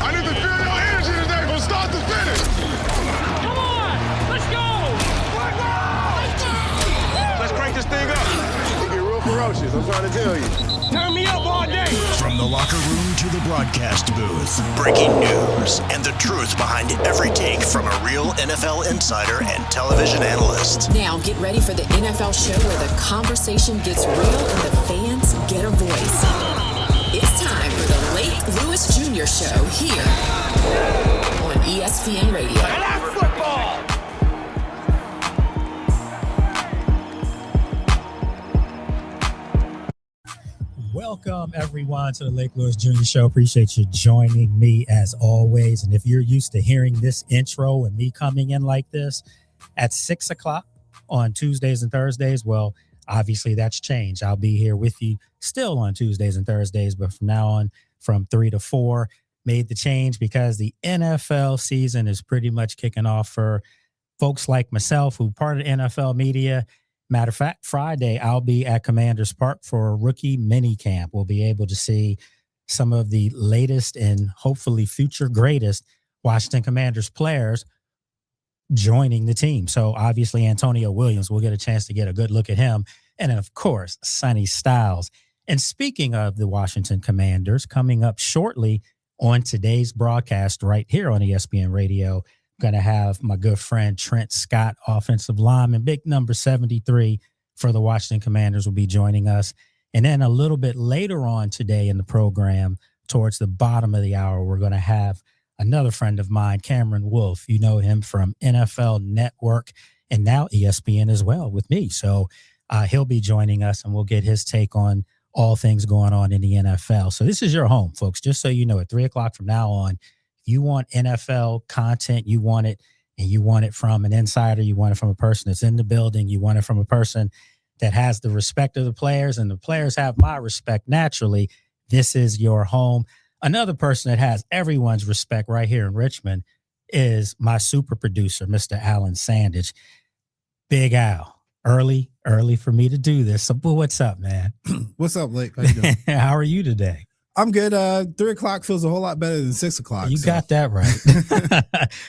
I need to feel your energy today from start to finish. Come on, let's go. Let's crank this thing up. It get real ferocious, I'm trying to tell you. Turn me up all day. From the locker room to the broadcast booth, breaking news and the truth behind every take from a real NFL insider and television analyst. Now get ready for the NFL show where the conversation gets real and the fans get a voice. It's time for the Lake Lewis Jr. Show here on ESPN Radio. And that's football. Welcome, everyone, to the Lake Lewis Jr. Show. Appreciate you joining me as always. And if you're used to hearing this intro and me coming in like this at 6 o'clock on Tuesdays and Thursdays, well, obviously that's changed. I'll be here with you still on Tuesdays and Thursdays, but from now on, from 3 to 4, made the change because the NFL season is pretty much kicking off for folks like myself who part of the NFL media. Matter of fact, Friday, I'll be at Commanders Park for a rookie mini camp. We'll be able to see some of the latest and hopefully future greatest Washington Commanders players joining the team. So obviously Antonio Williams, we'll get a chance to get a good look at him. And then, of course, Sonny Styles. And speaking of the Washington Commanders, coming up shortly on today's broadcast right here on ESPN Radio, going to have my good friend Trent Scott, offensive lineman, big number 73 for the Washington Commanders, will be joining us. And then a little bit later on today in the program, towards the bottom of the hour, we're going to have another friend of mine, Cameron Wolfe. You know him from NFL Network and now ESPN as well with me. So he'll be joining us and we'll get his take on all things going on in the NFL. So this is your home, folks, just so you know, at 3 o'clock from now on, you want NFL content, you want it, and you want it from an insider, you want it from a person that's in the building, you want it from a person that has the respect of the players, and the players have my respect naturally. This is your home. Another person that has everyone's respect right here in Richmond is my super producer, Mr. Alan Sandage. Big Al, early for me to do this. So what's up, man? What's up, Blake? How you doing? How are you today? I'm good. 3 o'clock feels a whole lot better than 6 o'clock. You got that right.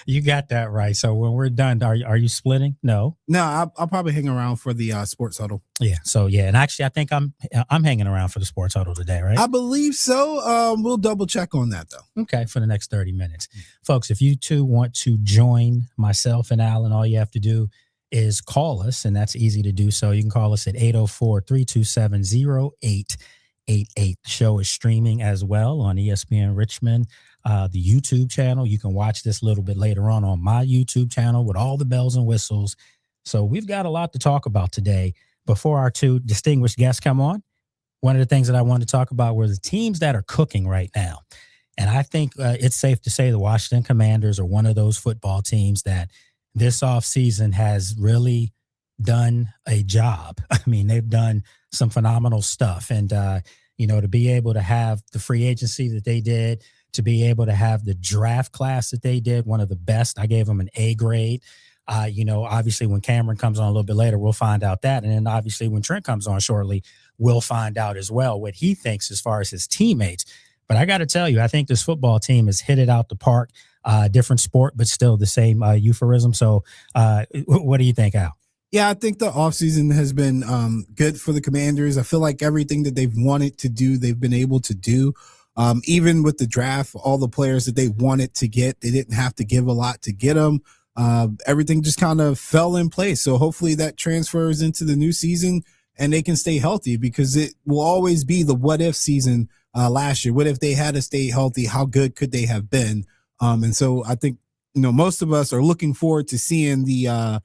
You got that right. So when we're done, are you splitting? No. I'll probably hang around for the sports huddle. Yeah. So yeah, and actually, I think I'm hanging around for the sports huddle today, right? I believe so. We'll double check on that though. Okay, for the next 30 minutes, folks. If you two want to join myself and Alan, all you have to do is call us, and that's easy to do. So you can call us at 804-327-0888. The show is streaming as well on ESPN Richmond, the YouTube channel. You can watch this a little bit later on my YouTube channel with all the bells and whistles. So we've got a lot to talk about today. Before our two distinguished guests come on, one of the things that I wanted to talk about were the teams that are cooking right now. And I think it's safe to say the Washington Commanders are one of those football teams that this offseason has really done a job. I mean, they've done some phenomenal stuff. And, to be able to have the free agency that they did, to be able to have the draft class that they did, one of the best. I gave them an A grade. Obviously when Cameron comes on a little bit later, we'll find out that. And then obviously when Trent comes on shortly, we'll find out as well what he thinks as far as his teammates. But I got to tell you, I think this football team has hit it out the park, different sport, but still the same euphemism. So what do you think, Al? Yeah, I think the offseason has been good for the Commanders. I feel like everything that they've wanted to do, they've been able to do. Even with the draft, all the players that they wanted to get, they didn't have to give a lot to get them. Everything just kind of fell in place. So hopefully that transfers into the new season and they can stay healthy, because it will always be the what if season last year. What if they had to stay healthy? How good could they have been? And so I think, most of us are looking forward to seeing the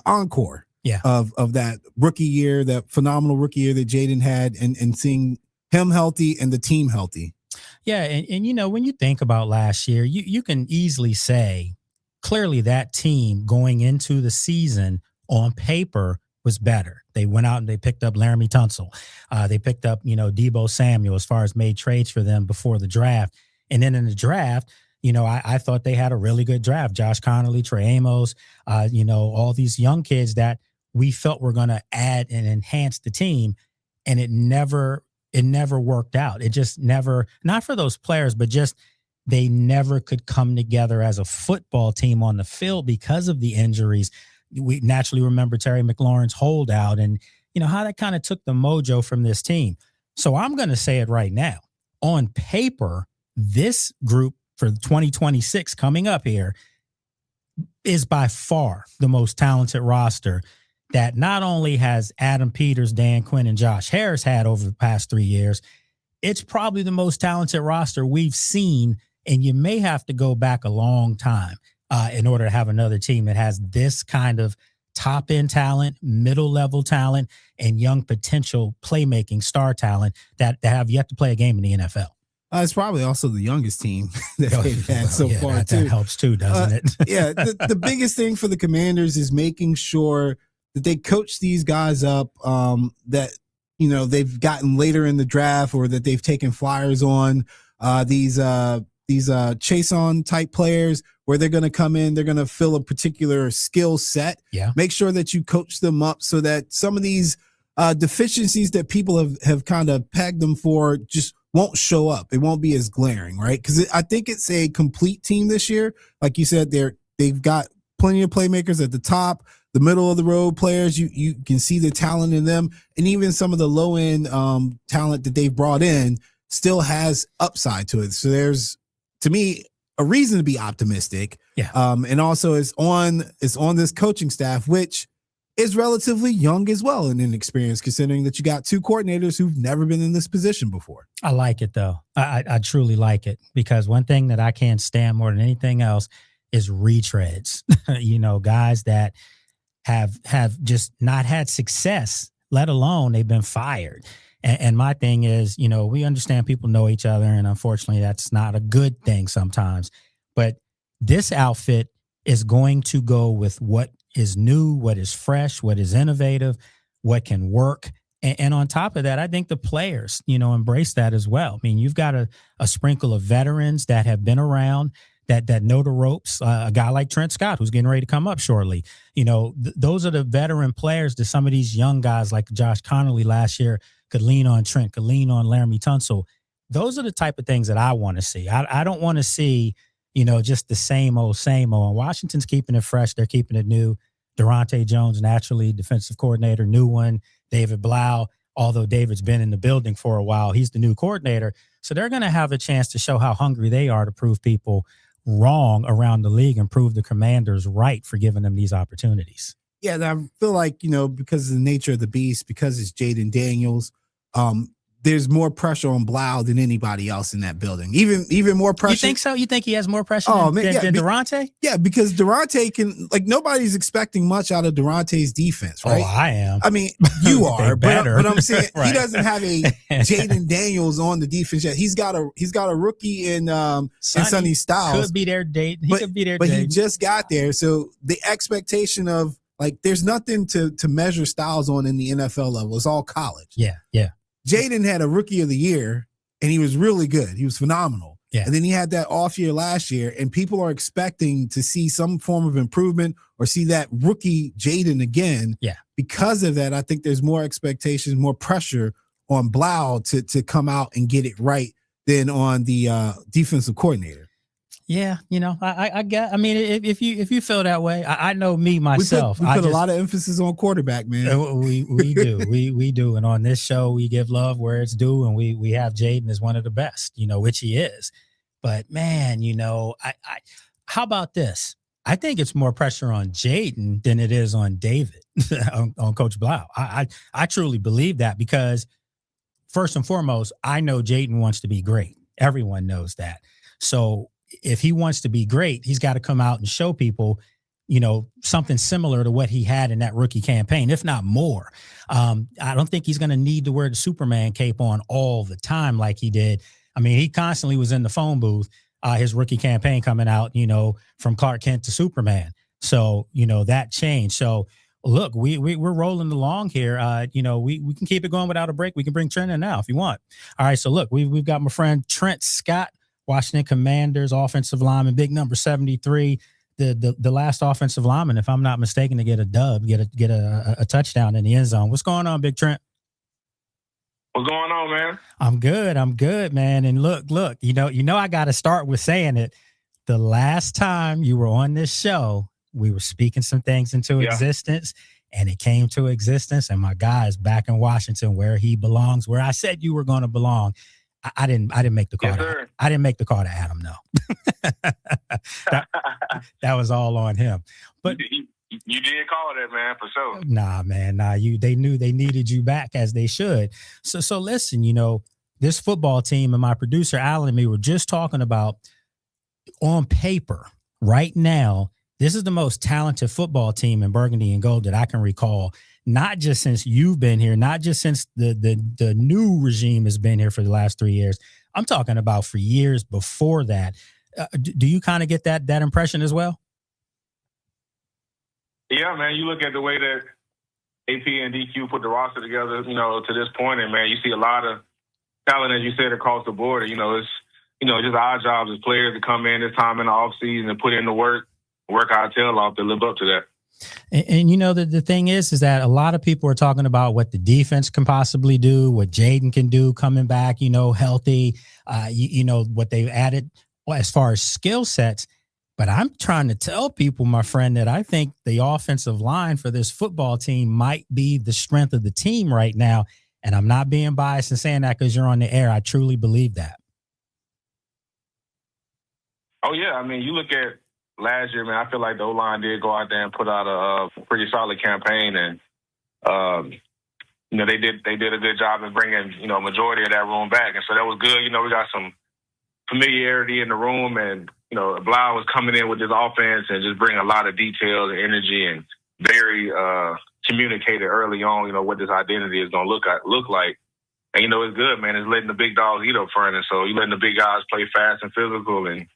encore of that rookie year, that phenomenal rookie year that Jaden had, and seeing him healthy and the team healthy. Yeah. And when you think about last year, you can easily say clearly that team going into the season on paper was better. They went out and they picked up Laramie Tunsil. They picked up, Debo Samuel as far as made trades for them before the draft. And then in the draft, I thought they had a really good draft. Josh Connolly, Trey Amos, all these young kids that we felt were going to add and enhance the team. And it never worked out. It just never, not for those players, but just they never could come together as a football team on the field because of the injuries. We naturally remember Terry McLaurin's holdout and, how that kind of took the mojo from this team. So I'm going to say it right now. On paper, this group for 2026 coming up here is by far the most talented roster that not only has Adam Peters, Dan Quinn, and Josh Harris had over the past 3 years, it's probably the most talented roster we've seen, and you may have to go back a long time in order to have another team that has this kind of top-end talent, middle-level talent, and young potential playmaking star talent that have yet to play a game in the NFL. It's probably also the youngest team that they've had so far, that too. That helps too, doesn't it? Yeah, the biggest thing for the Commanders is making sure that they coach these guys up, that, they've gotten later in the draft or that they've taken flyers on, these chase-on type players where they're going to come in, they're going to fill a particular skill set. Yeah. Make sure that you coach them up so that some of these deficiencies that people have kind of pegged them for just won't show up. It won't be as glaring, right? Because I think it's a complete team this year. Like you said, they've got plenty of playmakers at the top, the middle of the road players. You can see the talent in them, and even some of the low end talent that they've brought in still has upside to it. So there's, to me, a reason to be optimistic. Yeah. And also it's on this coaching staff, which is relatively young as well and inexperienced, considering that you got two coordinators who've never been in this position before. I like it, though. I truly like it, because one thing that I can't stand more than anything else is retreads. Guys that have just not had success, let alone they've been fired. And my thing is, we understand people know each other, and unfortunately that's not a good thing sometimes. But this outfit is going to go with what is new, what is fresh, what is innovative, what can work. And on top of that, I think the players, embrace that as well. I mean, you've got a sprinkle of veterans that have been around, that know the ropes. A guy like Trent Scott, who's getting ready to come up shortly. Those are the veteran players that some of these young guys like Josh Connolly last year could lean on. Trent could lean on Laramie Tunsil. Those are the type of things that I want to see. I don't want to see, just the same old. And Washington's keeping it fresh. They're keeping it new. Durante Jones, naturally, defensive coordinator, new one. David Blau, although David's been in the building for a while, he's the new coordinator. So they're going to have a chance to show how hungry they are to prove people wrong around the league and prove the Commanders right for giving them these opportunities. Yeah, I feel like, because of the nature of the beast, because it's Jaden Daniels, there's more pressure on Blau than anybody else in that building. Even more pressure. You think so? You think he has more pressure than Durante? Yeah, because Durante nobody's expecting much out of Durante's defense, right? Oh, I am. I mean, you are, but I'm saying right. He doesn't have a Jaden Daniels on the defense yet. He's got a rookie in Sonny Styles. Could be their date. But he just got there. So the expectation of, there's nothing to measure Styles on in the NFL level. It's all college. Yeah. Jaden had a rookie of the year, and he was really good. He was phenomenal. Yeah. And then he had that off year last year, and people are expecting to see some form of improvement or see that rookie Jaden again. Yeah. Because of that, I think there's more expectations, more pressure on Blau to come out and get it right than on the defensive coordinator. Yeah, I get. I mean, if you feel that way, I know me myself. We put a lot of emphasis on quarterback, man. We do, we do, and on this show, we give love where it's due, and we have Jaden as one of the best, which he is. But man, how about this? I think it's more pressure on Jaden than it is on David, on Coach Blau. I truly believe that, because first and foremost, I know Jaden wants to be great. Everyone knows that. So if he wants to be great, he's got to come out and show people, something similar to what he had in that rookie campaign, if not more. I don't think he's going to need to wear the Superman cape on all the time like he did. I mean, he constantly was in the phone booth, his rookie campaign coming out, from Clark Kent to Superman. So, that changed. So, look, we're rolling along here. We can keep it going without a break. We can bring Trent in now if you want. All right, so look, we've got my friend Trent Scott, Washington Commanders offensive lineman, big number 73, the last offensive lineman, if I'm not mistaken, to get a dub, get a touchdown in the end zone. What's going on, Big Trent? What's going on, man? I'm good, man. And look, you know, I got to start with saying it. The last time you were on this show, we were speaking some things into existence, and it came to existence. And my guy is back in Washington, where he belongs, where I said you were going to belong. I didn't make the call. Yes, I didn't make the call to Adam. No, that was all on him. But you did call that, man, for sure. Nah, man, they knew they needed you back, as they should. So listen, you know, this football team and my producer Alan and me were just talking about, on paper right now, this is the most talented football team in Burgundy and Gold that I can recall. Not just since you've been here, not just since the new regime has been here for the last 3 years. I'm talking about for years before that. Do you kind of get that impression as well? Yeah, man. You look at the way that AP and DQ put the roster together, you know, to this point, and man, you see a lot of talent, as you said, across the board. You know, it's just our jobs as players to come in this time in the offseason and put in the work our tail off to live up to that. And you know, the thing is that a lot of people are talking about what the defense can possibly do, what Jaden can do coming back, you know, healthy, you know, what they've added as far as skill sets. But I'm trying to tell people, my friend, that I think the offensive line for this football team might be the strength of the team right now. And I'm not being biased in saying that because you're on the air. I truly believe that. Oh, yeah. I mean, you look at last year, man, I feel like the O-line did go out there and put out a pretty solid campaign. And, you know, they did a good job in bringing, you know, a majority of that room back. And so that was good. You know, we got some familiarity in the room, and, you know, Blau was coming in with this offense and just bringing a lot of details and energy, and very communicated early on, you know, what this identity is going to look like. And, you know, it's good, man. It's letting the big dogs eat up front. And so you're letting the big guys play fast and physical, and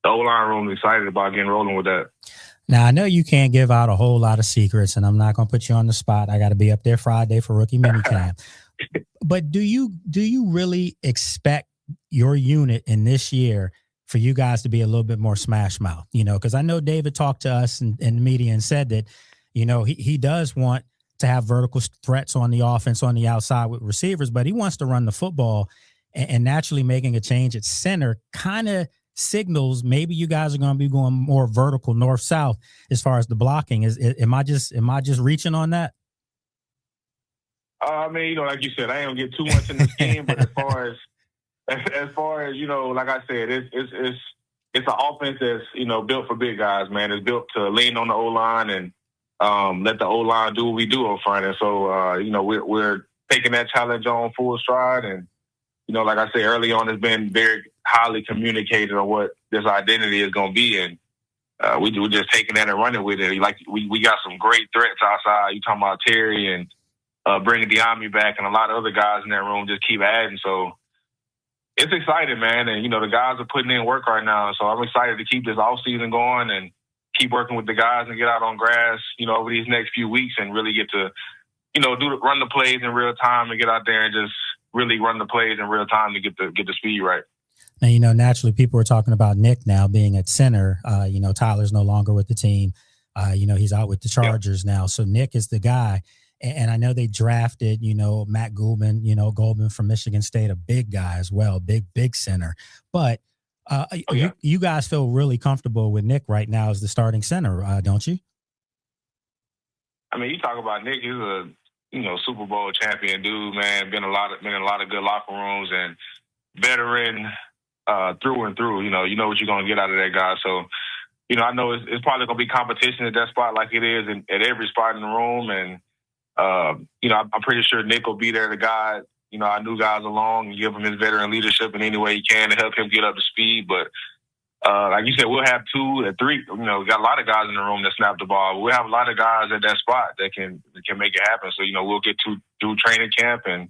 the O-line room is excited about getting rolling with that. Now, I know you can't give out a whole lot of secrets, and I'm not going to put you on the spot. I got to be up there Friday for rookie minicamp. But do you really expect your unit in this year for you guys to be a little bit more smash mouth? You know, because I know David talked to us in the media and said that, you know, he does want to have vertical threats on the offense on the outside with receivers, but he wants to run the football, and naturally making a change at center kind of signals maybe you guys are going to be going more vertical north-south as far as the blocking. Am I just reaching on that? I mean, you know, like you said, I ain't gonna get too much in the scheme, but as far as you know, like I said, it's an offense that's, you know, built for big guys, man. It's built to lean on the O-line and let the O-line do what we do up front. And so, you know, we're taking that challenge on full stride. And, you know, like I said early on, it's been very highly communicated on what this identity is going to be. And we're just taking that and running with it. Like, we got some great threats outside. You talking about Terry and bringing Diami back, and a lot of other guys in that room just keep adding. So it's exciting, man. And, you know, the guys are putting in work right now. So I'm excited to keep this offseason going and keep working with the guys and get out on grass, you know, over these next few weeks, and really get to, you know, run the plays in real time and get out there and just really run the plays in real time to get the speed right. And, you know, naturally people are talking about Nick now being at center. You know, Tyler's no longer with the team. You know, he's out with the Chargers now. So Nick is the guy. And I know they drafted, you know, Matt Goldman from Michigan State, a big guy as well, big center. But you guys feel really comfortable with Nick right now as the starting center, don't you? I mean, you talk about Nick, he's a, you know, Super Bowl champion dude, man. Been in a lot of good locker rooms, and veteran through and through. You know what you're gonna get out of that guy. So, you know, I know it's probably gonna be competition at that spot, like it is at every spot in the room. And you know, I'm pretty sure Nick will be there to guide, you know, our new guys along and give him his veteran leadership in any way he can to help him get up to speed. But like you said, we'll have 2 or 3. You know, we got a lot of guys in the room that snap the ball. We'll have a lot of guys at that spot that can make it happen. So, you know, we'll get through training camp and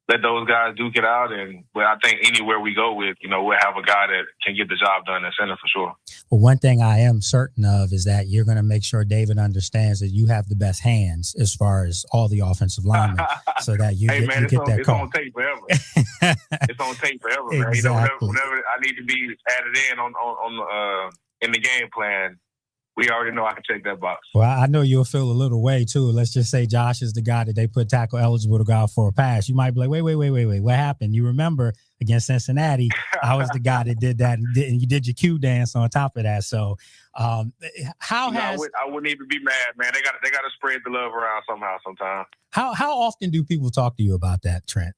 let those guys duke it out. But I think anywhere we go with, you know, we'll have a guy that can get the job done in center for sure. Well, one thing I am certain of is that you're going to make sure David understands that you have the best hands as far as all the offensive linemen, so that you get that call. It's on tape forever. It's on tape forever, man. Exactly. You know, whenever I need to be added in on in the game plan, we already know I can check that box. Well, I know you'll feel a little way too. Let's just say Josh is the guy that they put tackle eligible to go out for a pass. You might be like, wait, what happened? You remember against Cincinnati, I was the guy that did that, and you did your Q dance on top of that. So, I wouldn't even be mad, man. They got to spread the love around somehow, sometimes. How often do people talk to you about that, Trent?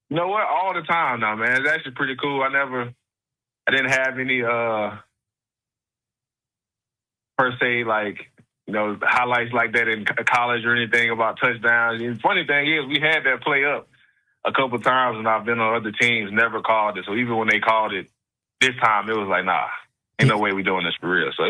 You know what? All the time now, man. It's actually pretty cool. I didn't have any per se, like, you know, highlights like that in college or anything about touchdowns. And the funny thing is, we had that play up a couple times, and I've been on other teams, never called it. So even when they called it this time, it was like, nah, ain't no way we doing this for real. So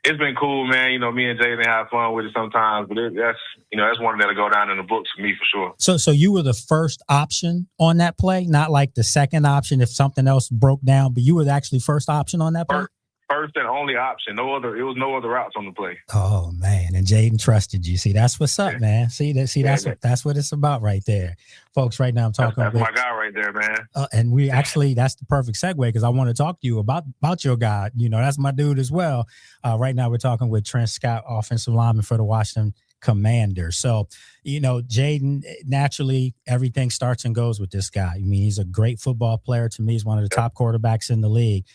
it's been cool, man. You know, me and Jaden have fun with it sometimes, but that's one that'll go down in the books for me for sure. So you were the first option on that play, not like the second option if something else broke down, but you were actually first option on that play? First and only option. It was no other routes on the play. Oh man, and Jaden trusted you. See, that's what's up, man. That's what it's about right there, folks. Right now, I'm talking. That's my guy right there, man. And we actually, that's the perfect segue because I want to talk to you about your guy. You know, that's my dude as well. Right now, we're talking with Trent Scott, offensive lineman for the Washington Commanders. So, you know, Jaden, naturally, everything starts and goes with this guy. I mean, he's a great football player. To me, he's one of the top quarterbacks in the league.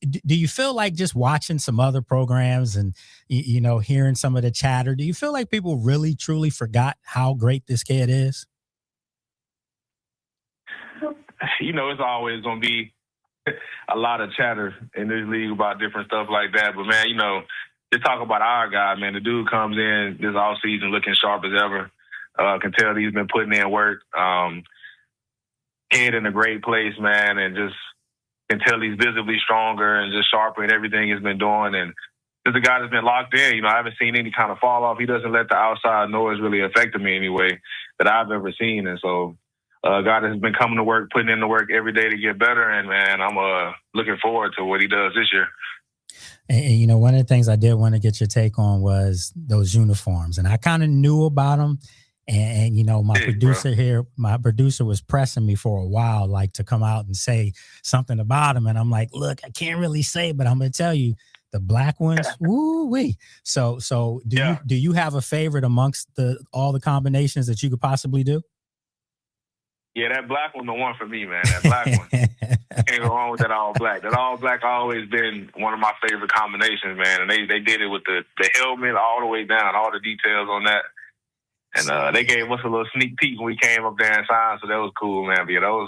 Do you feel like just watching some other programs and, you know, hearing some of the chatter, do you feel like people really, truly forgot how great this kid is? You know, it's always going to be a lot of chatter in this league about different stuff like that. But, man, you know, just talk about our guy, man. The dude comes in this offseason looking sharp as ever. Can tell he's been putting in work. Head in a great place, man, and just can tell he's visibly stronger and just sharper in everything he's been doing. And just a guy that's been locked in. You know, I haven't seen any kind of fall off. He doesn't let the outside noise really affect him in any way that I've ever seen. And so a guy that's been coming to work, putting in the work every day to get better. And, man, I'm looking forward to what he does this year. And, you know, one of the things I did want to get your take on was those uniforms. And I kind of knew about them. And, you know, my producer was pressing me for a while, like to come out and say something about him. And I'm like, look, I can't really say, but I'm going to tell you the black ones. Woo-wee. So do you have a favorite amongst all the combinations that you could possibly do? Yeah, that black one, the one for me, man. That black one. Can't go wrong with that all black. That all black always been one of my favorite combinations, man. And they did it with the helmet all the way down, all the details on that. And they gave us a little sneak peek when we came up there and signed, so that was cool, man. But yeah,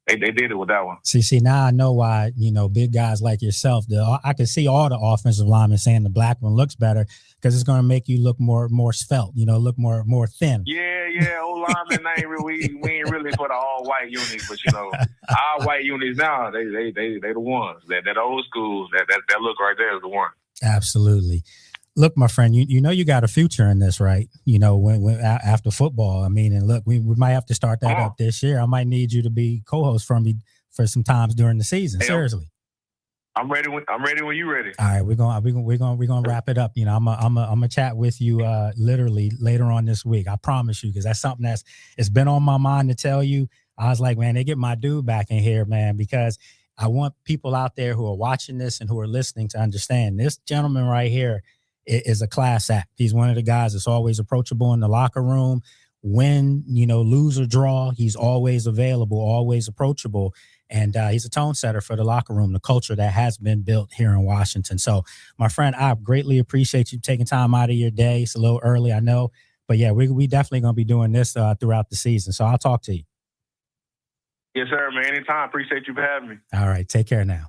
they did it with that one. See, now I know why, you know, big guys like yourself, I can see all the offensive linemen saying the black one looks better because it's going to make you look more svelte, you know, look more thin. Yeah, old linemen, we ain't really for the all-white units, but, you know, our white units now, they the ones. That old school, that look right there is the one. Absolutely. Look, my friend, you know you got a future in this, right? You know, when after football, I mean, and look, we might have to start that up this year. I might need you to be co-host for me for some times during the season. Seriously, I'm ready when you're ready. All right, we're gonna wrap it up. You know, I'm gonna chat with you literally later on this week. I promise you, because that's something it's been on my mind to tell you. I was like, man, they get my dude back in here, man, because I want people out there who are watching this and who are listening to understand this gentleman right here is a class act. He's one of the guys that's always approachable in the locker room. Win, you know, lose or draw, he's always available, always approachable. And he's a tone setter for the locker room, the culture that has been built here in Washington. So, my friend, I greatly appreciate you taking time out of your day. It's a little early, I know. But, yeah, we definitely going to be doing this throughout the season. So I'll talk to you. Yes, sir, man. Anytime. Appreciate you for having me. All right. Take care now.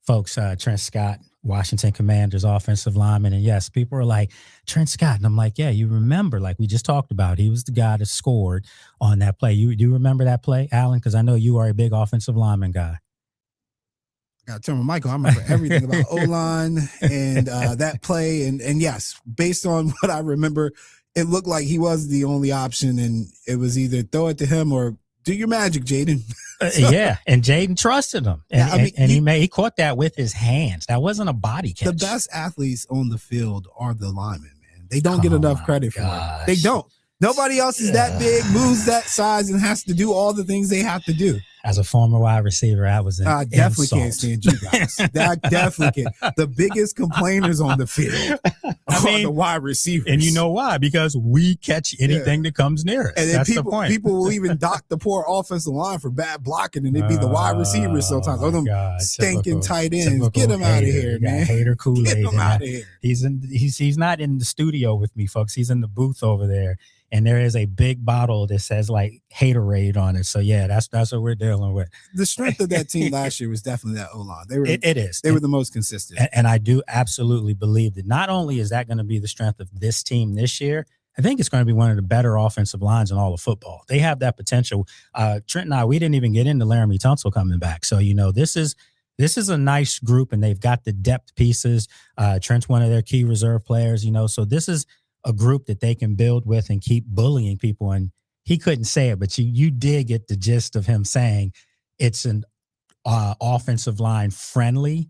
Folks, Trent Scott, Washington Commanders offensive lineman. And yes, people are like, Trent Scott. And I'm like, yeah, you remember, like we just talked about, he was the guy that scored on that play. Do you remember that play, Alan? Because I know you are a big offensive lineman guy. I got to tell Michael, I remember everything about O-line and that play. And yes, based on what I remember, it looked like he was the only option. And it was either throw it to him or do your magic, Jaden. Yeah, and Jaden trusted him, and he caught that with his hands. That wasn't a body catch. The best athletes on the field are the linemen, man. They don't get enough credit for it. They don't. Nobody else is that big, moves that size, and has to do all the things they have to do. As a former wide receiver, I was an I definitely insult. can't stand you guys. I definitely can't. The biggest complainers on the field are the wide receivers. And you know why? Because we catch anything that comes near us. And then That's the point. people will even dock the poor offensive line for bad blocking, and it'd be the wide receivers sometimes. Oh, them stinking tight ends. Get them out of here, man. Hater Kool-Aid. Get them out of here. He's not in the studio with me, folks. He's in the booth over there. And there is a big bottle that says like Haterade on it. So yeah, that's what we're dealing with. The strength of that team last year was definitely that O-line. It is. They were the most consistent. And I do absolutely believe that not only is that going to be the strength of this team this year, I think it's going to be one of the better offensive lines in all of football. They have that potential. Trent and I, we didn't even get into Laramie Tunsil coming back. So, this is a nice group, and they've got the depth pieces. Trent's one of their key reserve players, so this is a group that they can build with and keep bullying people. And he couldn't say it, but you did get the gist of him saying it's an offensive line friendly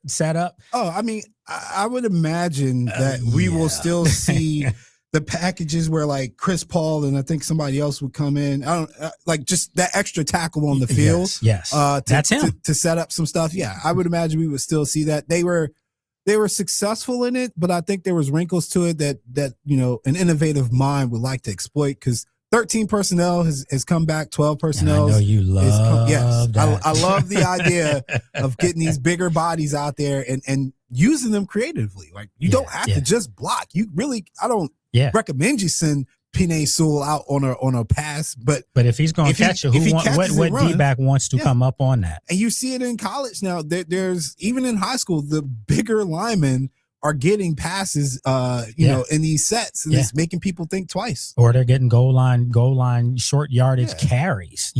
setup. Oh, I mean, I would imagine that we will still see the packages where like Chris Paul and I think somebody else would come in. I don't like just that extra tackle on the field. Yes. That's him to set up some stuff. Yeah, I would imagine we would still see that. They were successful in it, but I think there was wrinkles to it that an innovative mind would like to exploit, because 13 personnel has come back, 12 personnel. I know you love that. I love the idea of getting these bigger bodies out there and using them creatively. Like you don't have to just block. I don't recommend you send Penei Sewell out on a pass, but if he's going to catch it, what D-back wants to come up on that? And you see it in college now. There's even in high school, the bigger linemen are getting passes, in these sets, and it's making people think twice. Or they're getting goal line short yardage carries.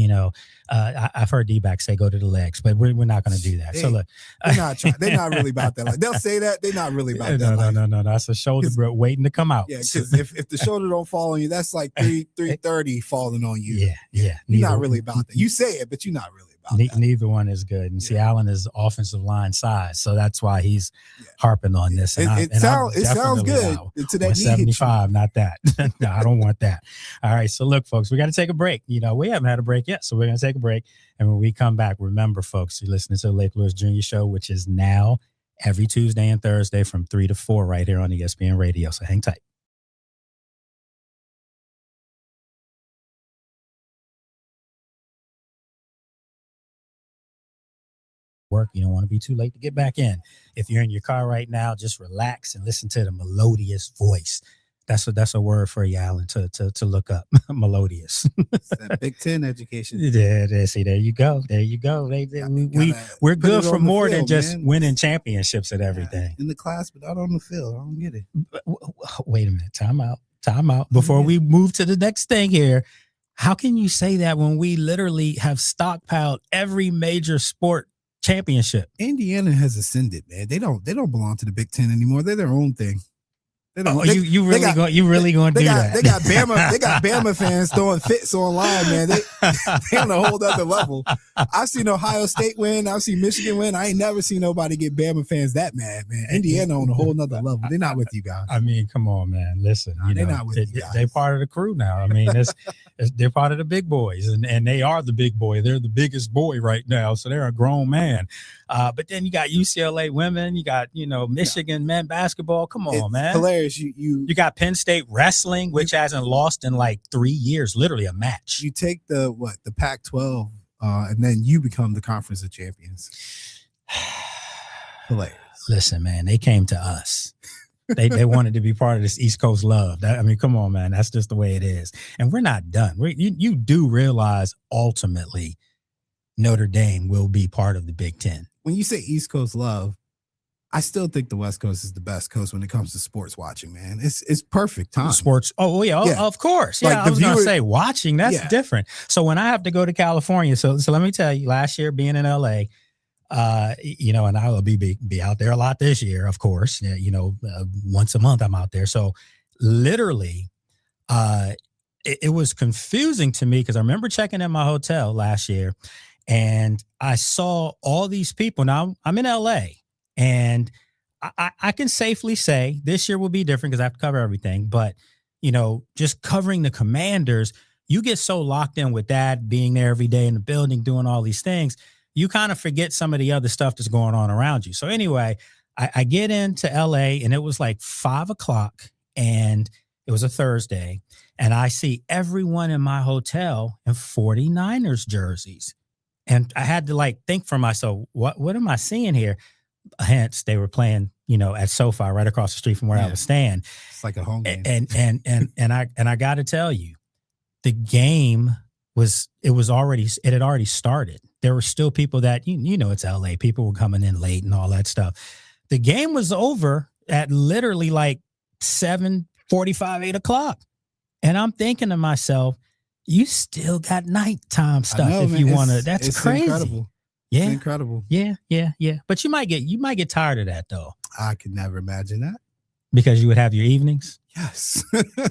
I've heard D-back say go to the legs, but we're not going to do that. So look, they're not trying. They're not really about that. Like they'll say that they're not really about that. No. That's a shoulder waiting to come out. Yeah, because if the shoulder don't fall on you, that's like 330 falling on you. Yeah. You're not really about that. You say it, but you're not really. Neither one is good. And see, Allen is offensive line size, so that's why he's harping on this. And it sounds good. To that 75, not that. No, I don't want that. All right, so look, folks, we got to take a break. We haven't had a break yet, so we're going to take a break. And when we come back, remember, folks, you're listening to the Lake Lewis Jr. Show, which is now every Tuesday and Thursday from 3 to 4 right here on ESPN Radio. So hang tight. Work. You don't want to be too late to get back in. If you're in your car right now, just relax and listen to the melodious voice. That's a word for you, Alan, to look up. Melodious. That Big Ten education. See, there you go. We're good for more than just winning championships at everything. In the class, but not on the field. I don't get it. Wait a minute. Time out. Before we move to the next thing here, how can you say that when we literally have stockpiled every major sport championship? Indiana has ascended, man. They don't belong to the Big Ten anymore. They're their own thing. You really going to do that? They got Bama fans throwing fits online, man. They on a whole other level. I've seen Ohio State win. I've seen Michigan win. I ain't never seen nobody get Bama fans that mad, man. Indiana on a whole nother level. They're not with you guys. I mean, come on, man. Listen, they're not with you guys. They're part of the crew now. I mean, they're part of the big boys, and they are the big boy. They're the biggest boy right now, so they're a grown man. But then you got UCLA women. You got Michigan men basketball. Come on, man. Hilarious. You got Penn State wrestling, which hasn't lost in like 3 years, literally a match. You take the Pac-12, and then you become the Conference of Champions. Hilarious. Listen, man, they came to us. They wanted to be part of this East Coast love. Come on, man. That's just the way it is. And we're not done. You do realize ultimately Notre Dame will be part of the Big Ten. When you say East Coast love, I still think the West Coast is the best coast when it comes to sports watching, man. It's perfect time. Sports. Oh, yeah. Of course. Yeah, I was going to say watching. That's different. So when I have to go to California, so let me tell you, last year being in LA, and I will be out there a lot this year, of course. Once a month I'm out there. So literally, it was confusing to me because I remember checking in my hotel last year, and I saw all these people. Now I'm in LA. And I can safely say this year will be different because I have to cover everything. But, just covering the Commanders, you get so locked in with that, being there every day in the building, doing all these things, you kind of forget some of the other stuff that's going on around you. So anyway, I get into LA and it was like 5 o'clock and it was a Thursday. And I see everyone in my hotel in 49ers jerseys. And I had to like think for myself, what am I seeing here? Hence, they were playing, at SoFi right across the street from where I was staying. It's like a home game. And I got to tell you, the game had already started. There were still people that, it's LA. People were coming in late and all that stuff. The game was over at literally like 7:45, 8 o'clock. And I'm thinking to myself, you still got nighttime stuff you want to. That's crazy. Incredible. Yeah. It's incredible. Yeah. But you might get tired of that though. I could never imagine that. Because you would have your evenings. Yes.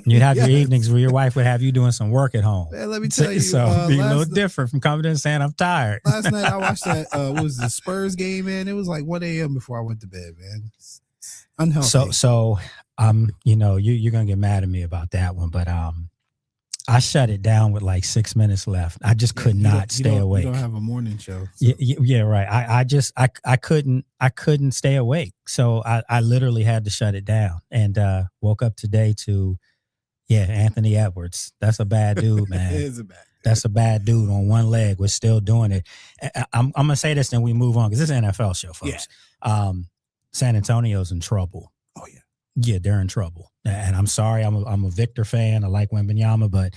You'd have your evenings where your wife would have you doing some work at home. Man, let me tell you. So it'd be a little different from coming in and saying, I'm tired. Last night I watched that, was the Spurs game, man. It was like 1 a.m. before I went to bed, man. It's unhealthy. So you're going to get mad at me about that one, but I shut it down with like 6 minutes left. I just could not stay awake. You don't have a morning show. So. Yeah, right. I couldn't stay awake. So I literally had to shut it down and woke up today to, Anthony Edwards. That's a bad dude, man. It is a bad dude. That's a bad dude on one leg. We're still doing it. I'm going to say this and we move on because this is an NFL show, folks. Yeah. San Antonio's in trouble. Oh, yeah. Yeah, they're in trouble. And I'm sorry, I'm a Victor fan. I like Wembanyama, but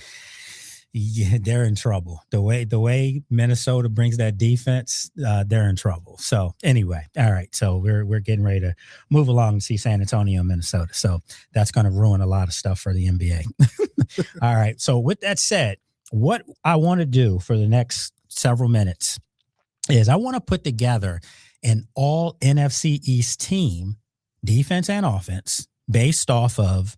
they're in trouble. The way Minnesota brings that defense, they're in trouble. So anyway, all right. So we're getting ready to move along and see San Antonio, Minnesota. So that's going to ruin a lot of stuff for the NBA. All right. So with that said, what I want to do for the next several minutes is I want to put together an All-NFC East team, defense and offense, based off of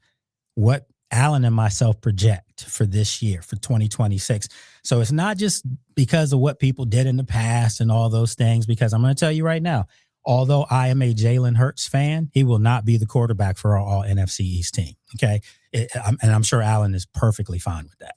what Alan and myself project for this year, for 2026. So it's not just because of what people did in the past and all those things, because I'm going to tell you right now, although I am a Jalen Hurts fan, he will not be the quarterback for our All-NFC East team. Okay. And I'm sure Alan is perfectly fine with that.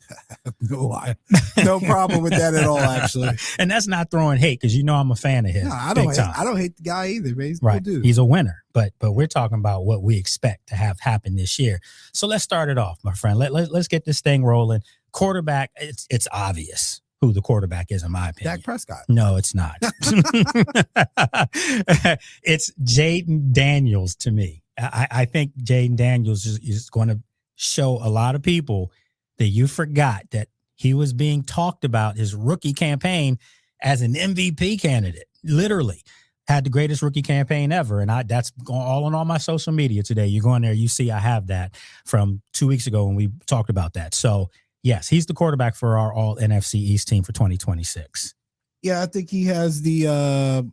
No problem with that at all, actually. And that's not throwing hate because I'm a fan of his. No, I don't hate the guy either, man. He's a right. good dude. He's a winner, but we're talking about what we expect to have happen this year. So let's start it off, my friend. Let's get this thing rolling. Quarterback, it's obvious who the quarterback is, in my opinion. Dak Prescott. No, it's not. It's Jaden Daniels to me. I think Jaden Daniels is going to show a lot of people that you forgot that he was being talked about his rookie campaign as an MVP candidate. Literally had the greatest rookie campaign ever. And that's all on all my social media today. You go in there, you see I have that from 2 weeks ago when we talked about that. So yes, he's the quarterback for our All-NFC East team for 2026. Yeah, I think he has the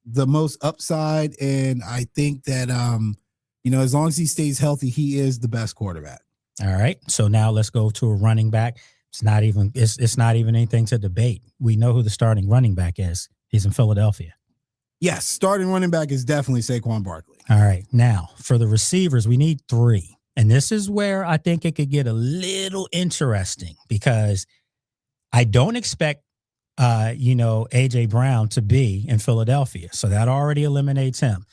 most upside. And I think that, as long as he stays healthy, he is the best quarterback. All right. So now let's go to a running back. It's not even anything to debate. We know who the starting running back is. He's in Philadelphia. Yes, starting running back is definitely Saquon Barkley. All right. Now, for the receivers, we need 3. And this is where I think it could get a little interesting because I don't expect, A.J. Brown to be in Philadelphia. So that already eliminates him.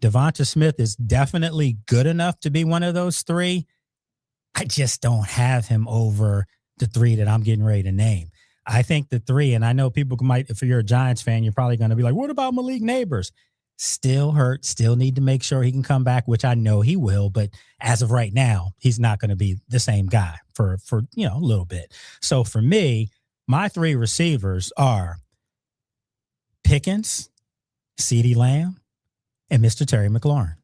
Devonta Smith is definitely good enough to be one of those 3. I just don't have him over the 3 that I'm getting ready to name. I think the 3, and I know people might, if you're a Giants fan, you're probably going to be like, what about Malik Neighbors? Still hurt, still need to make sure he can come back, which I know he will. But as of right now, he's not going to be the same guy for a little bit. So for me, my 3 receivers are Pickens, CeeDee Lamb, and Mr. Terry McLaurin.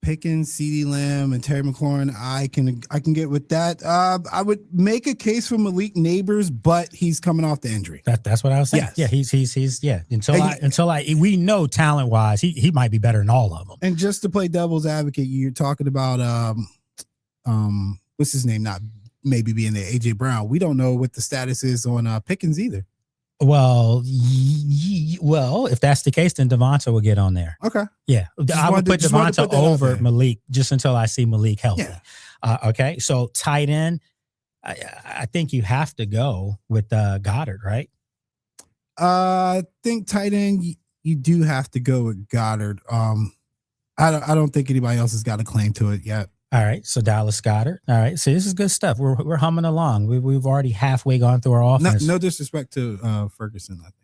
Pickens, CeeDee Lamb, and Terry McLaurin, I can get with that. I would make a case for Malik Neighbors, but he's coming off the injury. That's what I was saying. Yes. Yeah, he's yeah. We know talent wise, he might be better than all of them. And just to play devil's advocate, you're talking about what's his name? Not maybe being there, AJ Brown. We don't know what the status is on Pickens either. Well, if that's the case, then Devonta will get on there. Okay. Yeah. I would put Devonta over Malik just until I see Malik healthy. Yeah. Okay. So tight end, I think you have to go with Goddard, right? I think tight end, you do have to go with Goddard. I don't think anybody else has got a claim to it yet. All right, so Dallas Goedert. All right, so this is good stuff. We're humming along. We've already halfway gone through our offense. No disrespect to Ferguson, I think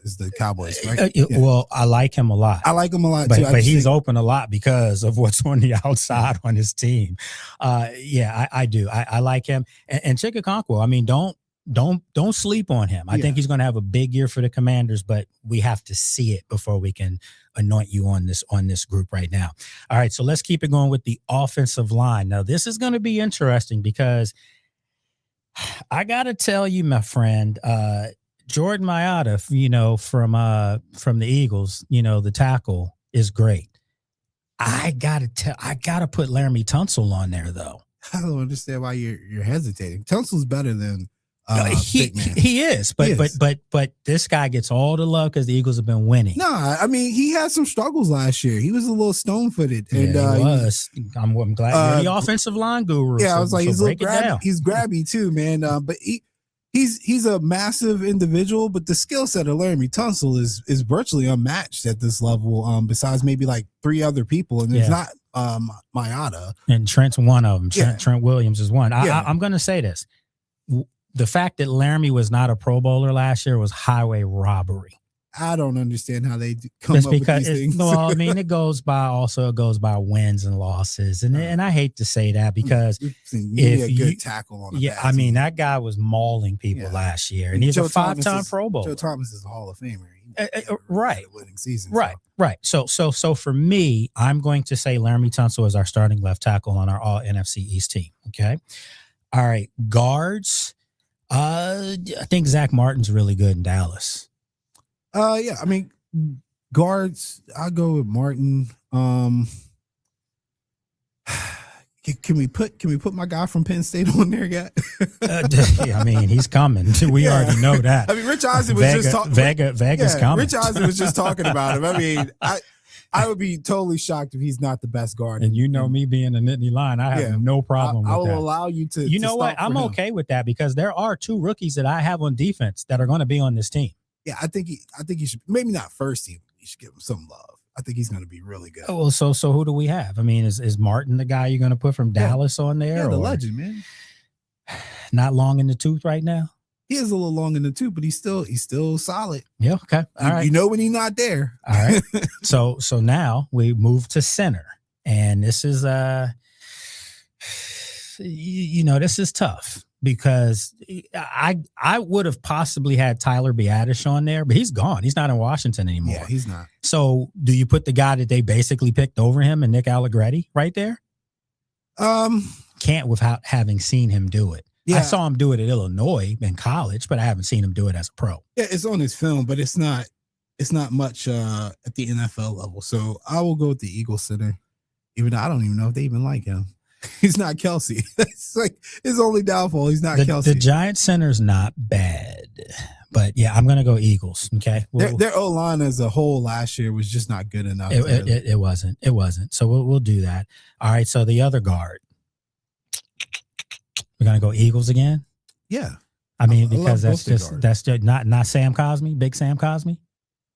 is the Cowboys, right? Well, I like him a lot. I like him a lot but, too. But he's open a lot because of what's on the outside on his team. I do. I like him. And Chikakonkwo, I mean, don't sleep on him. I think he's going to have a big year for the Commanders, but we have to see it before we can anoint you on this group right now. All right, so let's keep it going with the offensive line. Now, this is going to be interesting because I got to tell you, my friend, Jordan Mailata, from the Eagles, the tackle is great. I gotta put Laramie Tunsil on there though. I don't understand why you're hesitating. Tunsil's better than he is, but this guy gets all the love because the Eagles have been winning. No, I mean he had some struggles last year. He was a little stone-footed, and he was. I'm glad you're the offensive line guru. Yeah, I was like, he's a little grabby. He's grabby too, man. But he's a massive individual, but the skill set of Laramie Tunsil is virtually unmatched at this level. Besides maybe like 3 other people, and it's not Mailata. And Trent's one of them. Trent Williams is one. I'm going to say this. The fact that Laramie was not a Pro Bowler last year was highway robbery. I don't understand how they come up with these things. Well, I mean, it goes by wins and losses, and I hate to say that because if a good tackle on I mean, that guy was mauling people last year, and he's a 5-time Pro Bowler. Joe Thomas is a Hall of Famer, right? Winning season, right. So for me, I'm going to say Laramie Tunsil is our starting left tackle on our All-NFC East team. Okay, all right, guards. I think Zach Martin's really good in Dallas. I mean, guards, I'll go with Martin. Can we put my guy from Penn State on there yet? I mean, he's coming. We already know that. I mean, Rich Eisen was just talking. Vega's coming. Rich Eisen was just talking about him. I mean, I would be totally shocked if he's not the best guard. And me being a Nittany Lion, I have no problem with that. I will allow you to. You know what? I'm okay with that because there are 2 rookies that I have on defense that are going to be on this team. Yeah, I think he should, maybe not first team. You should give him some love. I think he's going to be really good. Oh, well, so who do we have? I mean, is Martin the guy you're going to put from Dallas on there? Yeah, the legend, man. Not long in the tooth right now. He is a little long in the tooth, but he's still solid. Yeah. Okay. All right. You know when he's not there. All right. So now we move to center, and this is this is tough because I would have possibly had Tyler Biadasz on there, but he's gone. He's not in Washington anymore. Yeah, he's not. So do you put the guy that they basically picked over him and Nick Allegretti right there? Can't without having seen him do it. Yeah. I saw him do it at Illinois in college, but I haven't seen him do it as a pro. Yeah, it's on his film, but it's not much at the NFL level. So I will go with the Eagles center, even though I don't even know if they even like him. He's not Kelsey. That's like his only downfall. He's not Kelsey. The Giant center's not bad, but yeah, I'm going to go Eagles. Okay. Their O-line as a whole last year was just not good enough. It wasn't. So we'll do that. All right. So the other guard. We're gonna go Eagles again. Yeah, I mean because that's just not Sam Cosmi, big Sam Cosmi.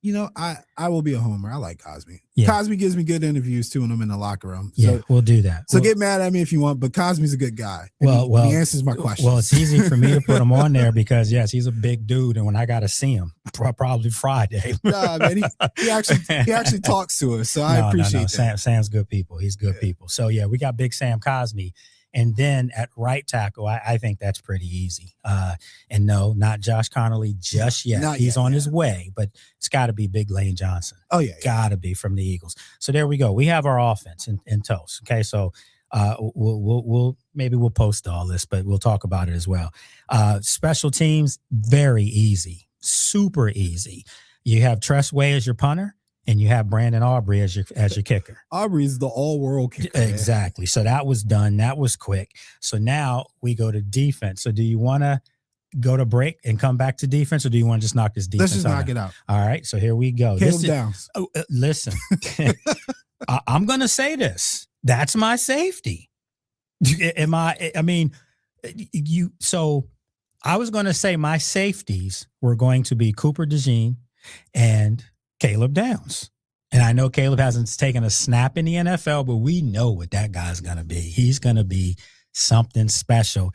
I will be a homer. I like Cosmi. Yeah. Cosmi gives me good interviews too when I'm in the locker room. So, we'll do that. So get mad at me if you want, but Cosmi's a good guy. He answers my questions. Well, it's easy for me to put him on there because yes, he's a big dude, and when I got to see him, probably Friday. Nah, man, he actually talks to us, so I appreciate that. Sam's good people. He's good people. So yeah, we got big Sam Cosmi. And then at right tackle, I think that's pretty easy. And no, not Josh Connolly just yet. He's on his way, but it's got to be Big Lane Johnson. Oh, yeah. Got to be from the Eagles. So there we go. We have our offense in toast. Okay, so we'll post all this, but we'll talk about it as well. Special teams, very easy, super easy. You have Tress Way as your punter. And you have Brandon Aubrey as your kicker. Aubrey's the all-world kicker. Exactly. Man. So that was done. That was quick. So now we go to defense. So do you want to go to break and come back to defense, or do you want to just knock this defense out? Let's just knock it out. All right. So here we go. Hit him down. Listen, I'm going to say this. That's my safety. I mean, So I was going to say my safeties were going to be Cooper DeJean and Caleb Downs. And I know Caleb hasn't taken a snap in the NFL, but we know what that guy's going to be. He's going to be something special.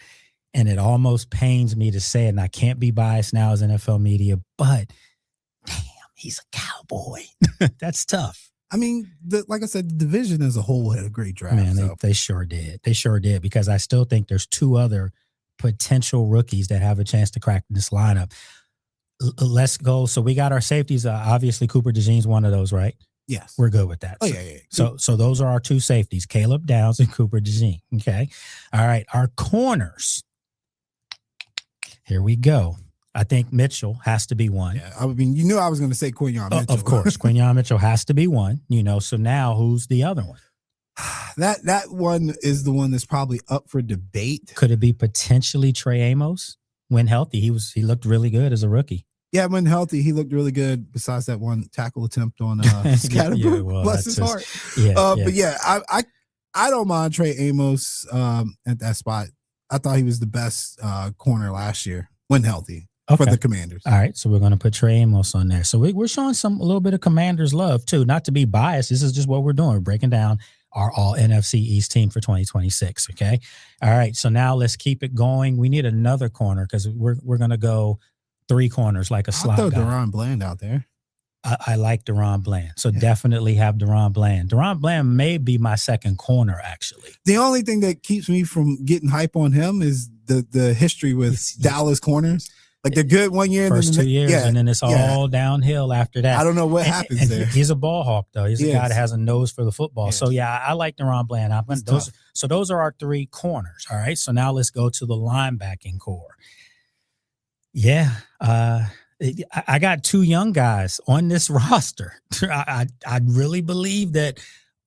And it almost pains me to say it, and I can't be biased now as NFL media, but damn, he's a Cowboy. That's tough. I mean, like I said, the division as a whole had a great draft. Man, they sure did. They sure did, because I still think there's two other potential rookies that have a chance to crack this lineup. Let's go. So we got our safeties. Obviously, Cooper DeJean's one of those, right? Yes. We're good with that. Oh, yeah. So those are our two safeties, Caleb Downs and Cooper DeJean. Okay. All right. Our corners. Here we go. I think Mitchell has to be one. Yeah, I mean, you knew I was going to say Quinyon Mitchell. Of course. Quinyon Mitchell has to be one, so now who's the other one? That one is the one that's probably up for debate. Could it be potentially Trey Amos when healthy? He looked really good as a rookie. Yeah, when healthy, he looked really good. Besides that one tackle attempt on Scatterboo, bless his heart. But yeah, I don't mind Trey Amos at that spot. I thought he was the best corner last year when healthy for the Commanders. All right, so we're going to put Trey Amos on there. So we're showing a little bit of Commanders love too. Not to be biased, this is just what we're doing. We're breaking down our All-NFC East team for 2026. Okay, all right. So now let's keep it going. We need another corner because we're going to go 3 corners like a slot guy. I'll throw Deron Bland out there. I like Deron Bland. So definitely have Deron Bland. Deron Bland may be my second corner, actually. The only thing that keeps me from getting hype on him is the history with Dallas corners. Like they're good one year. First 2 years, and then it's all downhill after that. I don't know what happens there. He's a ball hawk, though. He's a guy that has a nose for the football. Yes. So, I like Deron Bland. Those are our 3 corners, all right? So now let's go to the linebacking core. Yeah, I got 2 young guys on this roster. I really believe that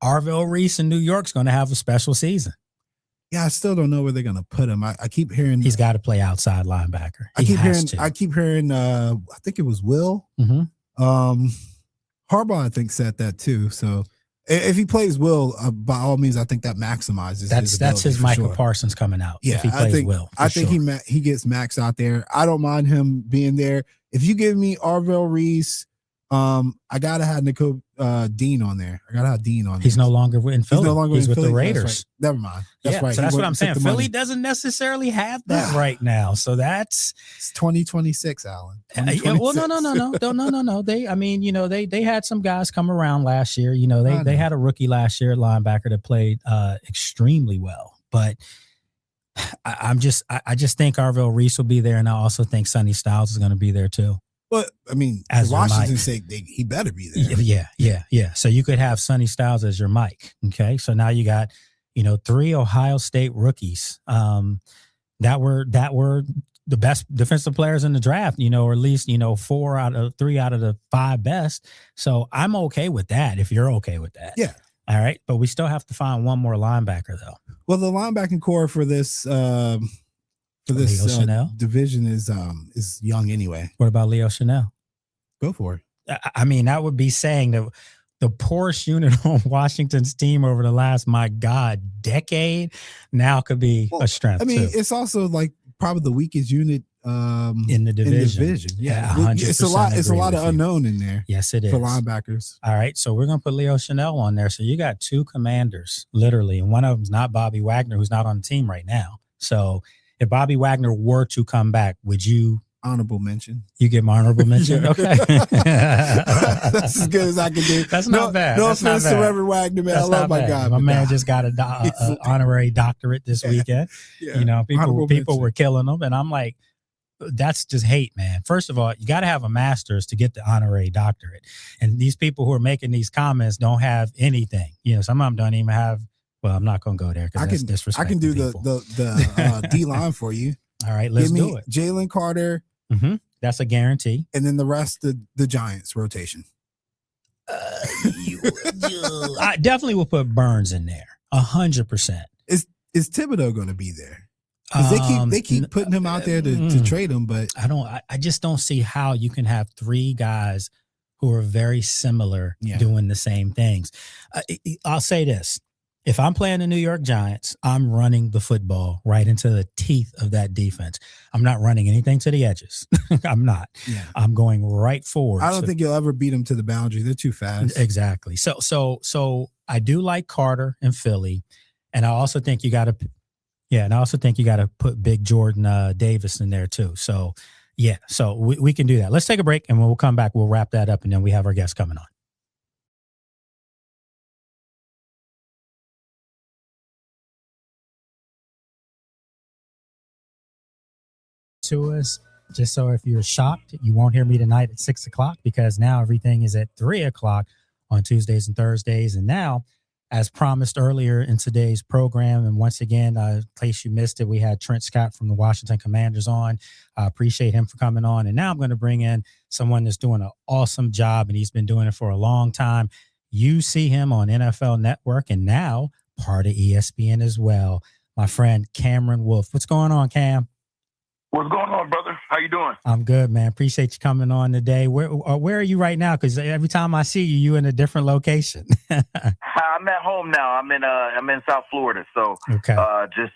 Arvell Reese in New York's going to have a special season. Yeah, I still don't know where they're going to put him. I keep hearing he's got to play outside linebacker. I keep hearing. I think it was Will. Mm-hmm. Harbaugh, I think, said that too. So if he plays Will, by all means, I think that maximizes. That's his Michael Parsons coming out. Yeah, if he plays Will. I think he gets Max out there. I don't mind him being there. If you give me Arvell Reese, I gotta have Nico Dean on there. I gotta have Dean on there. He's no longer in Philly. He's no longer with Philly. the Raiders. Right. Never mind. That's right. So that's what I'm saying. Philly doesn't necessarily have that right now. So it's 2026, Alan. Well, no. They had some guys come around last year. They had a rookie last year, linebacker, that played extremely well. But I just think Arvell Reese will be there, and I also think Sonny Styles is going to be there too. But I mean, as for Washington's sake, he better be there. Yeah. So you could have Sonny Styles as your Mike. Okay. So now you got, 3 Ohio State rookies that were the best defensive players in the draft, or at least, 3 out of the 5 best. So I'm okay with that if you're okay with that. Yeah. All right. But we still have to find one more linebacker, though. Well, the linebacking core for this division is young anyway. What about Leo Chanel? Go for it. I mean, that would be saying that the poorest unit on Washington's team over the last, decade now could be a strength. I mean, too. It's also like probably the weakest unit in the division. Yeah, 100%. It's a lot of unknown in there. Yes, it is for linebackers. All right, so we're gonna put Leo Chanel on there. So you got 2 Commanders, literally, and one of them's not Bobby Wagner, who's not on the team right now. So if Bobby Wagner were to come back, would you? Honorable mention. You get my honorable mention? Okay. That's as good as I can do. That's not bad. No offense to Reverend Wagner, man. I love my guy. My man just got an honorary doctorate this weekend. Yeah. People were killing him. And I'm like, that's just hate, man. First of all, you got to have a master's to get the honorary doctorate. And these people who are making these comments don't have anything. Some of them don't even have. Well, I'm not going to go there because that's disrespectful. I can do the D line for you. All right, let's do it. Jalen Carter. Mm-hmm. That's a guarantee. And then the rest, the Giants rotation. I definitely will put Burns in there. 100%. Is Thibodeau going to be there? Because they keep putting him out there to trade him, but I just don't see how you can have 3 guys who are very similar doing the same things. I'll say this. If I'm playing the New York Giants, I'm running the football right into the teeth of that defense. I'm not running anything to the edges. I'm not. Yeah. I'm going right forward. I don't think you'll ever beat them to the boundary. They're too fast. Exactly. So I do like Carter and Philly, and I also think you got to. Yeah, and I also think you got to put Big Jordan Davis in there too. So, yeah, so we can do that. Let's take a break, and when we'll come back, we'll wrap that up, and then we have our guests coming on. To us, just so if you're shocked, you won't hear me tonight at 6 o'clock because now everything is at 3 o'clock on Tuesdays and Thursdays. And now, as promised earlier in today's program, and once again, in case you missed it, we had Trent Scott from the Washington Commanders on. I appreciate him for coming on. And now I'm going to bring in someone that's doing an awesome job, and he's been doing it for a long time. You see him on NFL Network and now part of ESPN as well. My friend Cameron Wolfe. What's going on, Cam? What's going on, brother? How you doing? I'm good, man. Appreciate you coming on today. Where are you right now? Because every time I see you, you in a different location. I'm at home now. I'm in South Florida. So okay. Just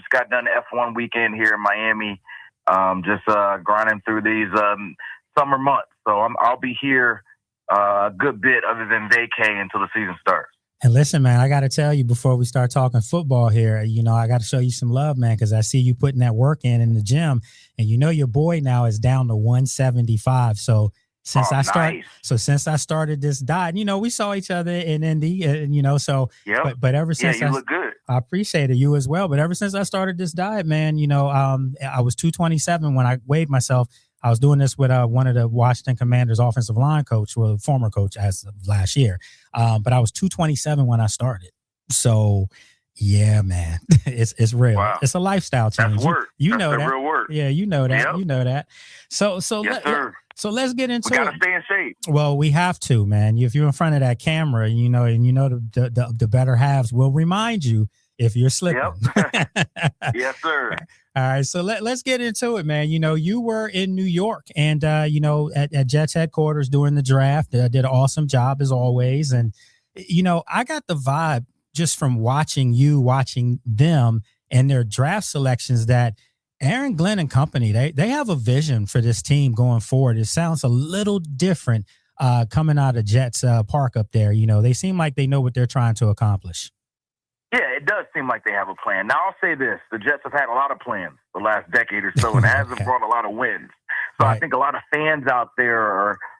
got done F1 weekend here in Miami. Grinding through these summer months. So I'll be here a good bit other than vacay until the season starts. And listen, man, I got to tell you before we start talking football here, I got to show you some love, man, because I see you putting that work in the gym, and your boy now is down to 175. So since I started this diet, we saw each other in Indy, so yep. But ever since you look good. I appreciate it, you as well. But ever since I started this diet, man, I was 227 when I weighed myself. I was doing this with one of the Washington Commanders offensive line coach, well, former coach as of last year. But I was 227 when I started. So, yeah, man, it's real. Wow. It's a lifestyle change. That's work. You That's know that. Real work. Yeah, you know that. Yep. You know that. So yes, sir. So let's get into we it. gotta stay in shape. Well, we have to, man. If you're in front of that camera, the better halves will remind you if you're slipping. Yep. Yes, sir. All right, so let's get into it, man. You were in New York and, at Jets headquarters during the draft. Did an awesome job as always. And, I got the vibe just from watching them and their draft selections that Aaron Glenn and company, they have a vision for this team going forward. It sounds a little different coming out of Jets Park up there. They seem like they know what they're trying to accomplish. Yeah, it does seem like they have a plan. Now, I'll say this. The Jets have had a lot of plans the last decade or so, and it hasn't brought a lot of wins. So right. I think a lot of fans out there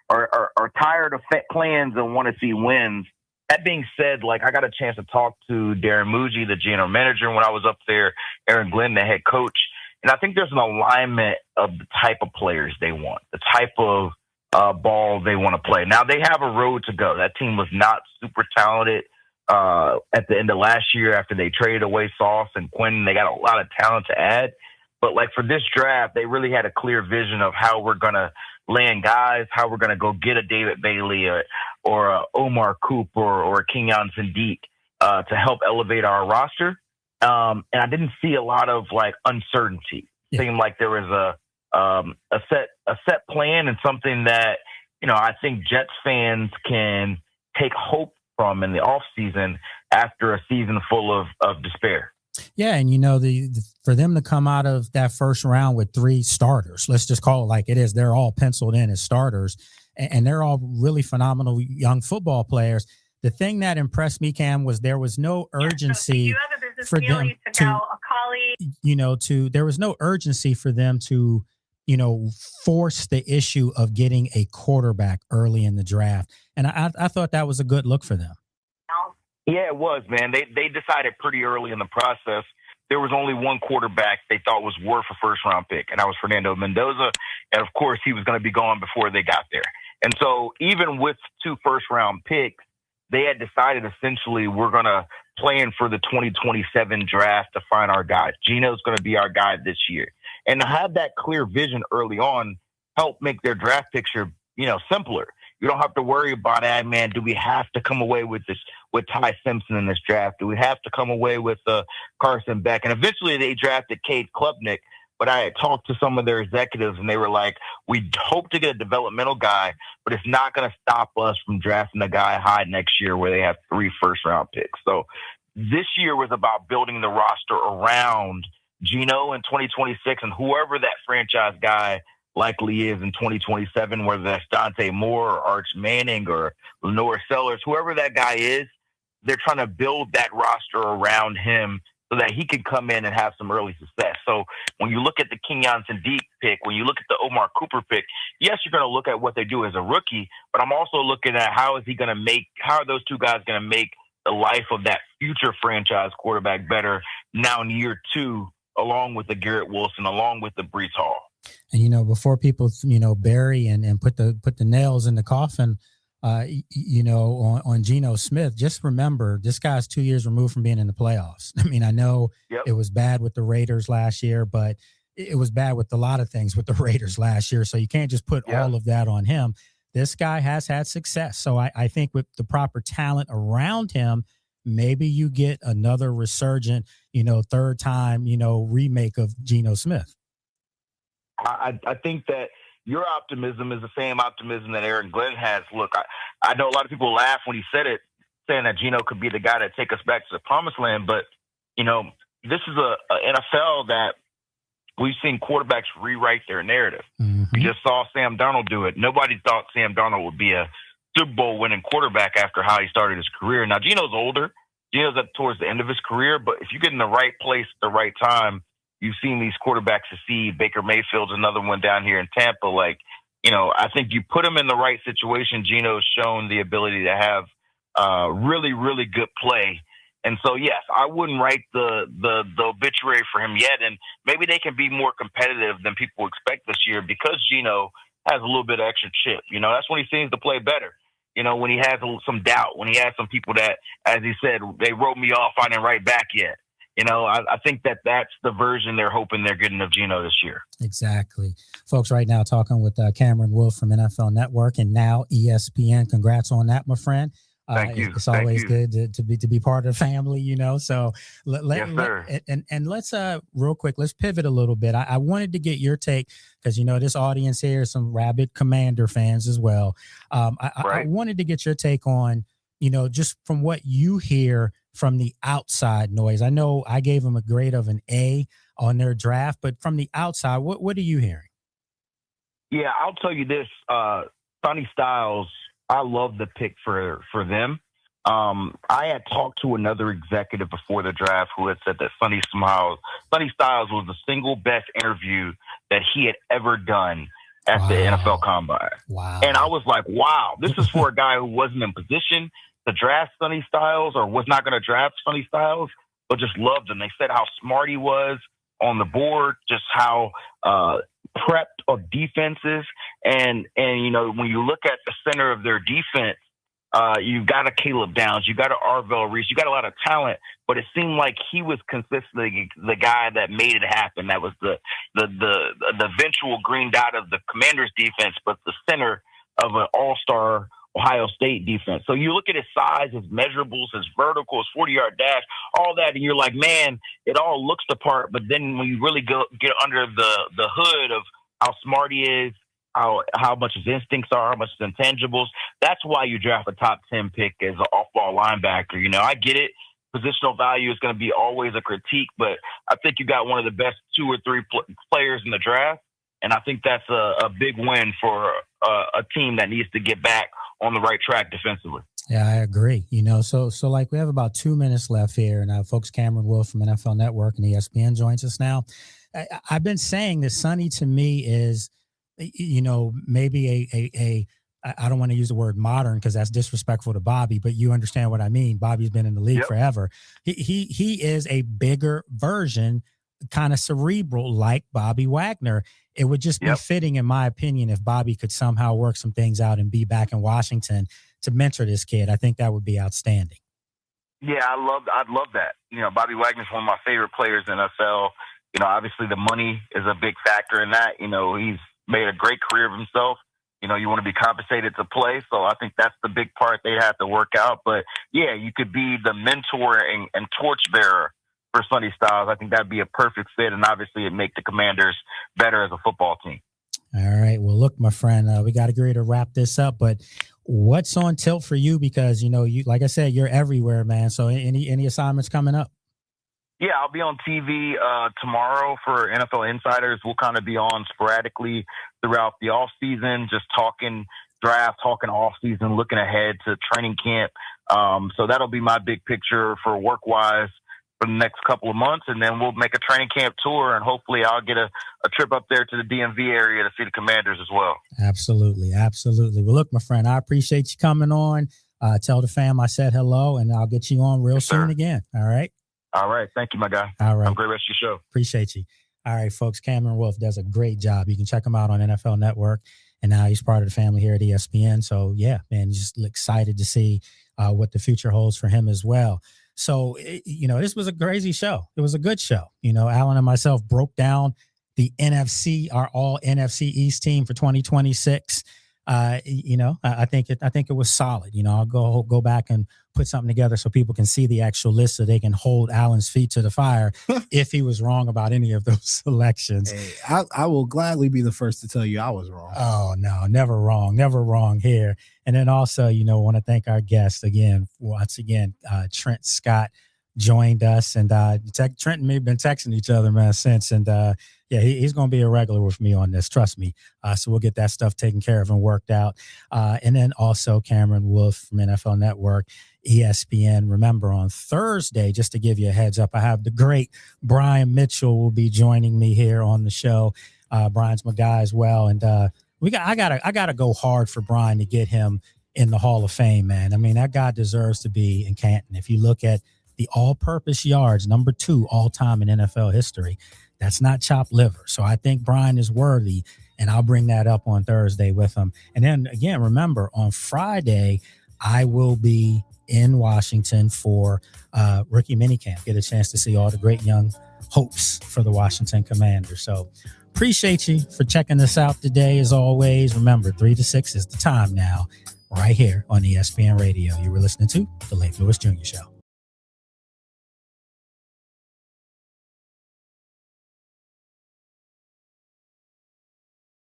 are tired of plans and want to see wins. That being said, I got a chance to talk to Darren Muji, the general manager, when I was up there, Aaron Glenn, the head coach. And I think there's an alignment of the type of players they want, the type of ball they want to play. Now, they have a road to go. That team was not super talented at the end of last year after they traded away Sauce and Quinn. They got a lot of talent to add. But, for this draft, they really had a clear vision of how we're going to land guys, how we're going to go get a David Bailey or a Omar Cooper or a Kenyon Sadiq to help elevate our roster. And I didn't see a lot of uncertainty. It seemed like there was a set plan and something that, I think Jets fans can take hope from in the offseason after a season full of despair. Yeah, and for them to come out of that first round with 3 starters, let's just call it like it is, they're all penciled in as starters, and they're all really phenomenal young football players. The thing that impressed me, Cam, was there was no urgency for them there was no urgency for them to, force the issue of getting a quarterback early in the draft. And I thought that was a good look for them. Yeah, it was, man. They decided pretty early in the process. There was only one quarterback they thought was worth a first-round pick, and that was Fernando Mendoza. And, of course, he was going to be gone before they got there. And so even with 2 first-round picks, they had decided essentially we're going to plan for the 2027 draft to find our guy. Gino's going to be our guy this year. And to have that clear vision early on helped make their draft picture, simpler. You don't have to worry about, man, do we have to come away with Ty Simpson in this draft? Do we have to come away with Carson Beck? And eventually they drafted Cade Klubnik, but I had talked to some of their executives and they were like, we hope to get a developmental guy, but it's not going to stop us from drafting a guy high next year where they have 3 first-round picks. So this year was about building the roster around Geno in 2026 and whoever that franchise guy likely is in 2027, whether that's Dante Moore or Arch Manning or Lenore Sellers, whoever that guy is, they're trying to build that roster around him so that he can come in and have some early success. So when you look at the Kenyon Sadiq pick, when you look at the Omar Cooper pick, yes, you're going to look at what they do as a rookie, but I'm also looking at how are those two guys going to make the life of that future franchise quarterback better now in year 2, along with the Garrett Wilson, along with the Breece Hall. And, before people, bury and put the nails in the coffin, on Geno Smith, just remember this guy's 2 years removed from being in the playoffs. I mean, I know It was bad with the Raiders last year, but it was bad with a lot of things with the Raiders last year. So you can't just put all of that on him. This guy has had success. So I think with the proper talent around him, maybe you get another resurgent, third time, remake of Geno Smith. I think that your optimism is the same optimism that Aaron Glenn has. Look, I know a lot of people laugh when he said it, saying that Geno could be the guy that take us back to the promised land. But, this is a NFL that we've seen quarterbacks rewrite their narrative. Mm-hmm. We just saw Sam Darnold do it. Nobody thought Sam Darnold would be a Super Bowl winning quarterback after how he started his career. Now, Geno's older. Geno's up towards the end of his career. But if you get in the right place at the right time, you've seen these quarterbacks succeed. Baker Mayfield's another one down here in Tampa. I think you put him in the right situation. Geno's shown the ability to have really, really good play. And so, yes, I wouldn't write the obituary for him yet. And maybe they can be more competitive than people expect this year because Geno has a little bit of extra chip. That's when he seems to play better. When he has some doubt, when he has some people that, as he said, they wrote me off, I didn't write back yet. I think that's the version they're hoping they're getting of Geno this year. Exactly. Folks, right now talking with Cameron Wolfe from NFL Network and now ESPN. Congrats on that, my friend. Thank you. It's always good to be part of the family, So yes, sir. And let's real quick, let's pivot a little bit. I wanted to get your take because this audience here is some rabid Commander fans as well. I wanted to get your take on, just from what you hear from the outside noise. I know I gave them a grade of an A on their draft, but from the outside, what are you hearing? Yeah, I'll tell you this, Sonny Styles, I love the pick for them. I had talked to another executive before the draft who had said that Sonny Styles was the single best interview that he had ever done at the NFL Combine. Wow. And I was like, wow, this is for a guy who wasn't in position to draft Sonny Styles or was not going to draft Sonny Styles, but just loved him. They said how smart he was on the board, just how prepped of defenses. And when you look at the center of their defense, you've got a Caleb Downs, you got a Arvell Reese, you got a lot of talent, but it seemed like he was consistently the guy that made it happen. That was the eventual green dot of the Commanders defense, but the center of an all-star Ohio State defense. So you look at his size, his measurables, his verticals, 40-yard dash, all that, and you're like, man, it all looks the part. But then when you really get under the hood of how smart he is, how much his instincts are, how much his intangibles, that's why you draft a top 10 pick as an off-ball linebacker. I get it. Positional value is going to be always a critique, but I think you got one of the best 2 or 3 players in the draft, and I think that's a big win for a team that needs to get back on the right track defensively. Yeah, I agree. So like we have about 2 minutes left here, and folks, Cameron Wolfe from NFL Network and ESPN joins us now. I've been saying that Sonny to me is, maybe a I don't want to use the word modern because that's disrespectful to Bobby, but you understand what I mean. Bobby's been in the league forever. He is a bigger version, kind of cerebral, like Bobby Wagner. It would just be fitting, in my opinion, if Bobby could somehow work some things out and be back in Washington to mentor this kid. I think that would be outstanding. Yeah, I'd love that. Bobby Wagner's one of my favorite players in NFL. Obviously the money is a big factor in that. He's made a great career of himself. You want to be compensated to play. So I think that's the big part they have to work out. But yeah, you could be the mentor and torchbearer for Sonny Styles. I think that'd be a perfect fit. And obviously it'd make the Commanders better as a football team. All right. Well, look, my friend, we got to agree to wrap this up, but what's on tilt for you? Because, you, like I said, you're everywhere, man. So any assignments coming up? Yeah, I'll be on TV tomorrow for NFL Insiders. We'll kind of be on sporadically throughout the offseason, just talking draft, talking offseason, looking ahead to training camp. So that'll be my big picture for work-wise for the next couple of months, and then we'll make a training camp tour, and hopefully I'll get a trip up there to the DMV area to see the Commanders as well. Absolutely. Well, look, my friend, I appreciate you coming on. Tell the fam I said hello, and I'll get you on real soon again. All right? All right. Thank you, my guy. All right. Have a great rest of your show. Appreciate you. All right, folks, Cameron Wolfe does a great job. You can check him out on NFL Network, and now he's part of the family here at ESPN. So, yeah, man, just excited to see what the future holds for him as well. So, this was a crazy show. It was a good show. Alan and myself broke down the our All-NFC East team for 2026. I think it was solid. I'll go back and put something together so people can see the actual list so they can hold Alan's feet to the fire if he was wrong about any of those selections. Hey, I will gladly be the first to tell you I was wrong. Oh, no, never wrong here. And then also, want to thank our guest once again, Trent Scott joined us, and Trent and me have been texting each other, man, since, and he's going to be a regular with me on this, trust me. So we'll get that stuff taken care of and worked out. And then also Cameron Wolfe from NFL Network, ESPN. Remember, on Thursday, just to give you a heads up, I have the great Brian Mitchell will be joining me here on the show. Brian's my guy as well, and I gotta go hard for Brian to get him in the Hall of Fame, man. I mean, that guy deserves to be in Canton. If you look at the all-purpose yards, number 2 all-time in NFL history, that's not chopped liver. So I think Brian is worthy, and I'll bring that up on Thursday with him. And then, again, remember, on Friday, I will be in Washington for rookie minicamp, get a chance to see all the great young hopes for the Washington Commanders. So appreciate you for checking this out today. As always, remember, 3 to 6 is the time now, right here on ESPN Radio. You were listening to The Lake Lewis Jr. Show.